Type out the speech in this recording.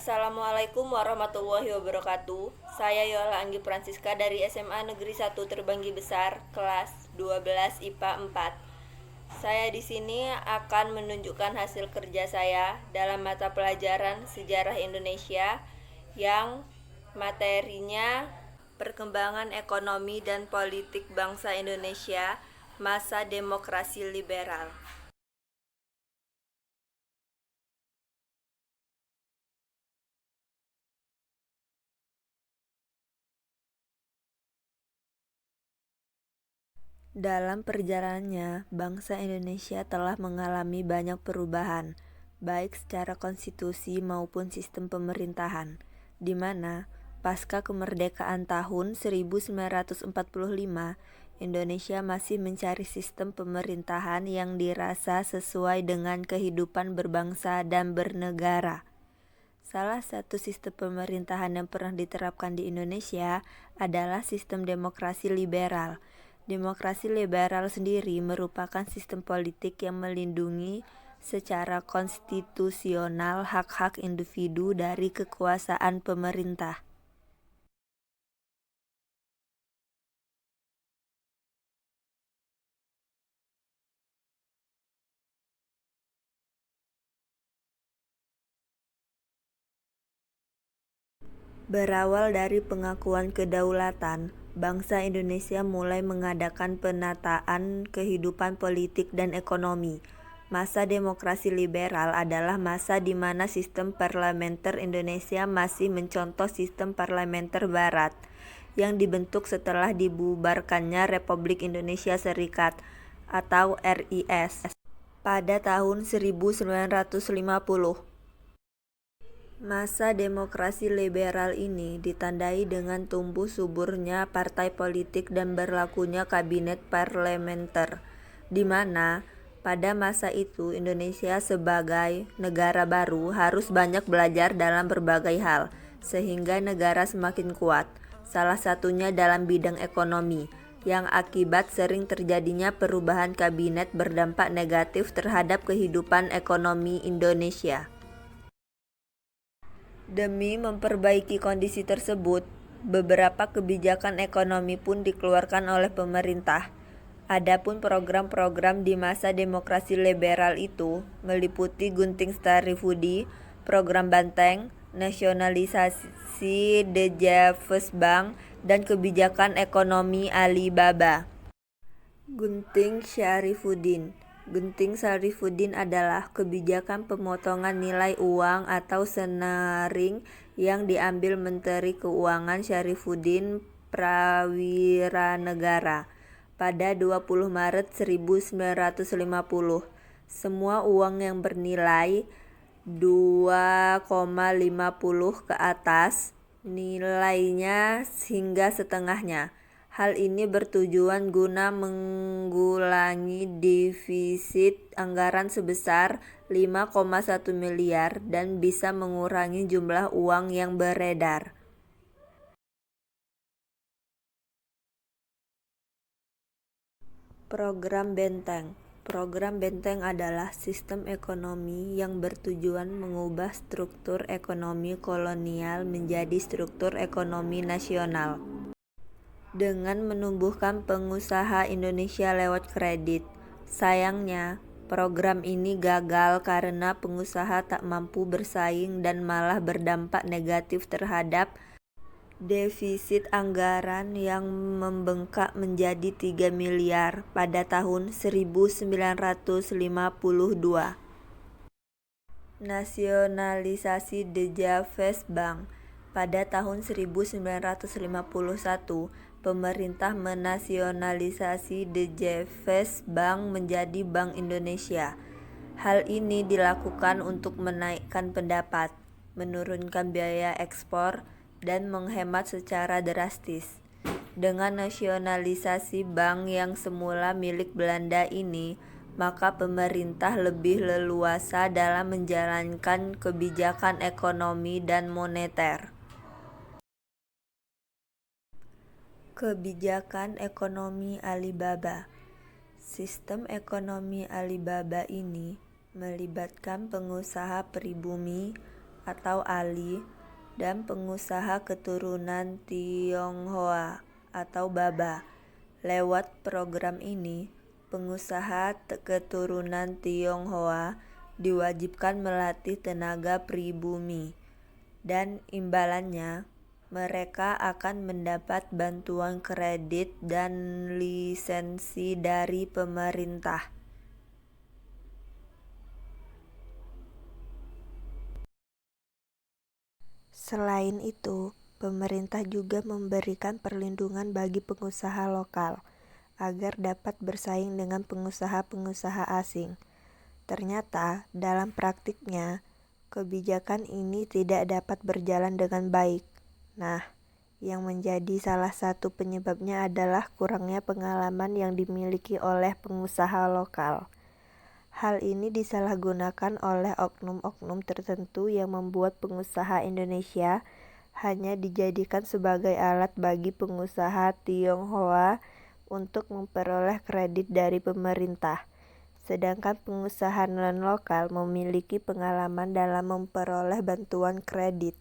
Assalamualaikum warahmatullahi wabarakatuh. Saya Yola Anggi Francisca dari SMA Negeri 1 Terbanggi Besar, kelas 12 IPA 4. Saya di sini akan menunjukkan hasil kerja saya dalam mata pelajaran Sejarah Indonesia yang materinya perkembangan ekonomi dan politik bangsa Indonesia masa demokrasi liberal. Dalam perjalanannya, bangsa Indonesia telah mengalami banyak perubahan, baik secara konstitusi maupun sistem pemerintahan, di mana pasca kemerdekaan tahun 1945, Indonesia masih mencari sistem pemerintahan yang dirasa sesuai dengan kehidupan berbangsa dan bernegara. Salah satu sistem pemerintahan yang pernah diterapkan di Indonesia adalah sistem demokrasi liberal. Demokrasi liberal sendiri merupakan sistem politik yang melindungi secara konstitusional hak-hak individu dari kekuasaan pemerintah. Berawal dari pengakuan kedaulatan, bangsa Indonesia mulai mengadakan penataan kehidupan politik dan ekonomi. Masa demokrasi liberal adalah masa di mana sistem parlementer Indonesia masih mencontoh sistem parlementer Barat yang dibentuk setelah dibubarkannya Republik Indonesia Serikat atau RIS pada tahun 1950. Masa demokrasi liberal ini ditandai dengan tumbuh suburnya partai politik dan berlakunya kabinet parlementer, di mana pada masa itu Indonesia sebagai negara baru harus banyak belajar dalam berbagai hal, sehingga negara semakin kuat, salah satunya dalam bidang ekonomi, yang akibat sering terjadinya perubahan kabinet berdampak negatif terhadap kehidupan ekonomi Indonesia. Demi memperbaiki kondisi tersebut, beberapa kebijakan ekonomi pun dikeluarkan oleh pemerintah. Adapun program-program di masa demokrasi liberal itu meliputi Gunting Starifudi, program Banteng, nasionalisasi DJFS Bank, dan kebijakan ekonomi Alibaba. Gunting Syarifuddin. Gunting Syarifuddin adalah kebijakan pemotongan nilai uang atau senaring yang diambil Menteri Keuangan Syarifuddin Prawiranegara pada 20 Maret 1950. Semua uang yang bernilai 2,50 ke atas nilainya hingga setengahnya. Hal ini bertujuan guna menggulangi defisit anggaran sebesar 5,1 miliar dan bisa mengurangi jumlah uang yang beredar. Program Benteng. Program Benteng adalah sistem ekonomi yang bertujuan mengubah struktur ekonomi kolonial menjadi struktur ekonomi nasional dengan menumbuhkan pengusaha Indonesia lewat kredit. Sayangnya, program ini gagal karena pengusaha tak mampu bersaing dan malah berdampak negatif terhadap defisit anggaran yang membengkak menjadi 3 miliar pada tahun 1952. Nasionalisasi DJFS Bank. Pada tahun 1951, pemerintah menasionalisasi DJFS Bank menjadi Bank Indonesia. Hal ini dilakukan untuk menaikkan pendapat, menurunkan biaya ekspor, dan menghemat secara drastis. Dengan nasionalisasi bank yang semula milik Belanda ini, maka pemerintah lebih leluasa dalam menjalankan kebijakan ekonomi dan moneter. Kebijakan ekonomi Alibaba. Sistem ekonomi Alibaba ini melibatkan pengusaha pribumi, atau Ali, dan pengusaha keturunan Tionghoa atau Baba. Lewat program ini, pengusaha keturunan Tionghoa diwajibkan melatih tenaga pribumi, dan imbalannya mereka akan mendapat bantuan kredit dan lisensi dari pemerintah. Selain itu, pemerintah juga memberikan perlindungan bagi pengusaha lokal agar dapat bersaing dengan pengusaha-pengusaha asing. Ternyata, dalam praktiknya, kebijakan ini tidak dapat berjalan dengan baik. Nah, yang menjadi salah satu penyebabnya adalah kurangnya pengalaman yang dimiliki oleh pengusaha lokal. Hal ini disalahgunakan oleh oknum-oknum tertentu yang membuat pengusaha Indonesia hanya dijadikan sebagai alat bagi pengusaha Tionghoa untuk memperoleh kredit dari pemerintah. Sedangkan pengusaha non-lokal memiliki pengalaman dalam memperoleh bantuan kredit.